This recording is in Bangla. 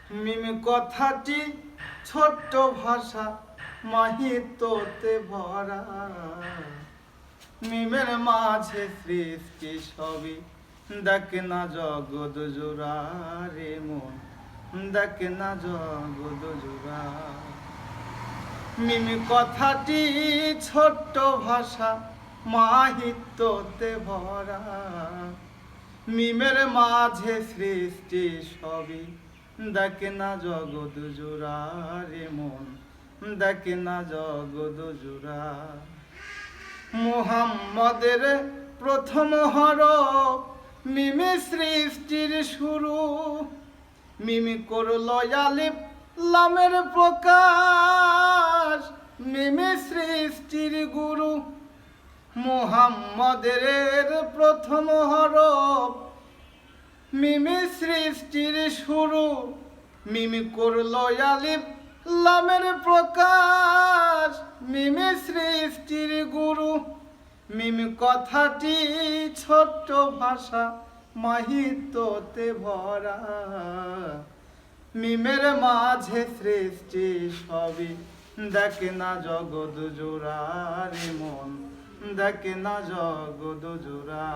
মিম কথাটি ছোট্ট ভাষা মাহিত্যতে ভরা, মিমের মাঝে সৃষ্টি সবই, দেখ না জগৎ জোড়া রে মন, দেখ না জগৎ জোড়া। মিম কথাটি ছোট্ট ভাষা মাহিত্যতে ভরা, মিমের মাঝে সৃষ্টি সবই, দেখ না জগৎ জোড়া রে মন, দেখ না জগৎ জোড়া। মুহাম্মদের প্রথম হরফ, মিমে সৃষ্টির শুরু, মিমি করল আলিফ লামের প্রকাশ, মিমে সৃষ্টির গুরু। মুহাম্মদের প্রথম হরফ, মিমি সৃষ্টির শুরু, মিমি করল আলিফ লামের প্রকাশ, মিমি সৃষ্টির গুরু। মিম কথাটি ছোট্ট ভাষা মাহিত্যতে ভরা, মিমের মাঝে সৃষ্টি সবই, দেখ না জগৎ জোড়া রে মন, দেখ না জগৎ জোড়া।